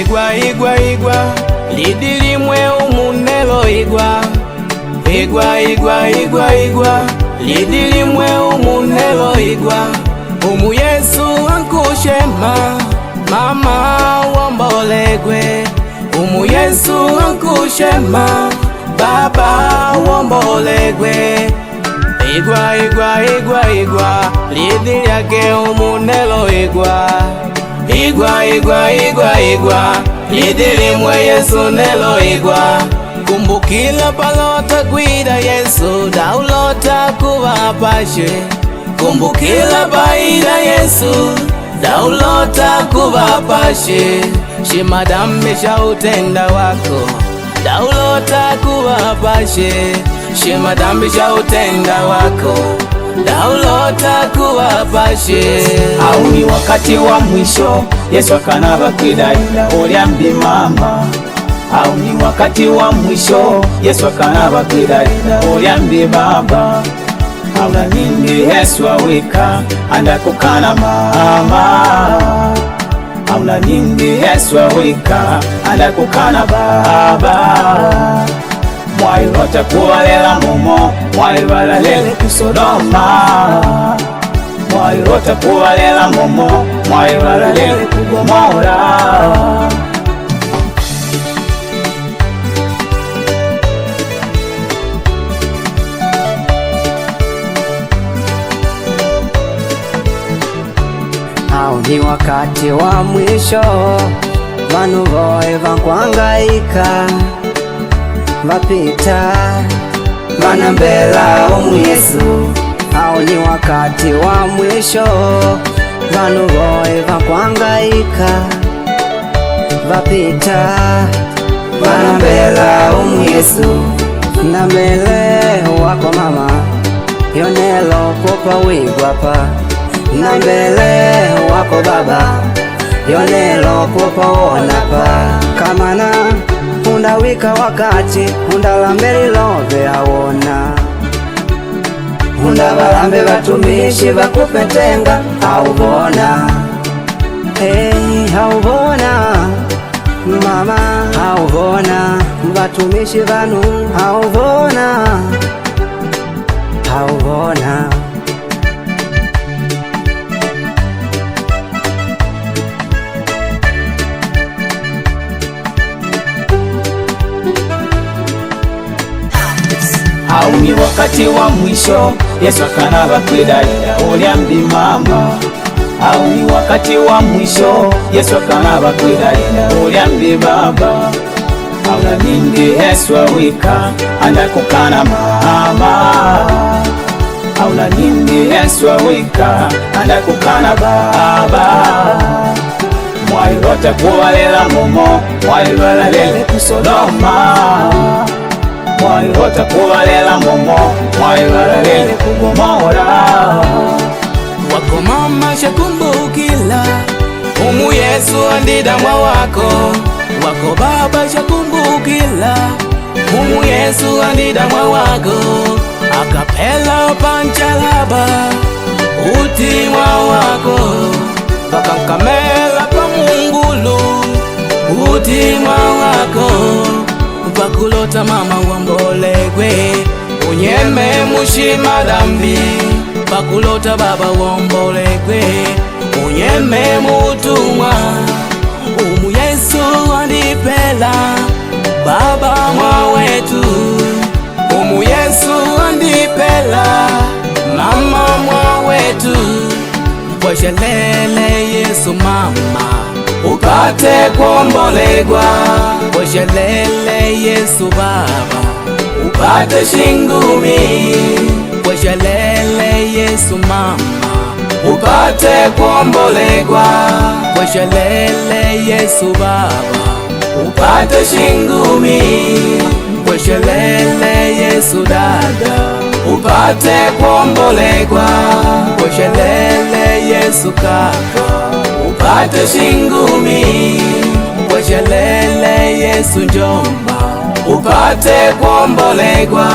igwa igwa igwa lidilimwe umunelo igwa igwa igwa igwa igwa lidilimwe umunelo igwa umu Yesu ankushema mama wombolegwe umu Yesu ankushema baba wombolegwe igwa igwa igwa igwa lidilyake umunelo igwa igwa igwa igwa igwa lidilimwe Yesu nelo igwa kumbukila palota kwida Yesu daulota kuwapashe kumbukila baida Yesu daulota kuwapashe shimadamisha utenda wako daulota kuwapashe shimadamisha utenda wako daulota kuwapashe au ni wakati wa mwisho Yesu akanaba kwidalila ulyambi mama au ni wakati wa mwisho Yesu akanaba kwidalila ulyambi baba au na nini Yesu awika andakukana mama au na nini Yesu awika andakukana baba mwailota kuwalela mumo mwaibalalele kusodoma mwailota kuwalela mumo mwaibalalele kugomora au ni wakati wa mwisho vanu voe vankwangaika vapita vana mbela umu Yesu au ni wakati wa mwisho vanu voe vankwangaika vapita vana mbela umu Yesu na mbele wako mama yonelo kopa wigwapa na mbele wako baba yonelo kopa wonapa kamana undawika wakati undalambeli love awona undabalambe batumishi bakupetenga aubona aubona mama aubona batumishi banu aubona aubona au ni wakati wa mwisho Yesu akanaba kwidalila ulyambi mama au ni wakati wa mwisho Yesu akanaba kwidalila ulyambi baba au na nini Yesu awika andakukana mama au na nini Yesu awika andakukana baba mwailota kuwalela mumo mwaibalalele kusodoma mwailota kuwalela mumo mwaibalalele kugomora wako mama shakumbukila umu Yesu andidamwa wako wako baba shakumbukila umu Yesu andidamwa wako akapela panchalaba utimwa wako pakankamela pamungulu utimwa wako pakulota mama wombolegwe unyeme mushima dambi pakulota baba wombolegwe unyeme mutumwa umu Yesu andipela baba mwa wetu umu Yesu andipela mama mwa wetu poshelele Yesu mama upate kuombolegwa poshelele Yesu baba upate shingumi poshelele Yesu mama upate kuombolegwa poshelele Yesu baba upate shingumi poshelele Yesu dada upate kuombolegwa poshelele Yesu kaka upate shingumi poshelele Yesu njomba upate kuombolegwa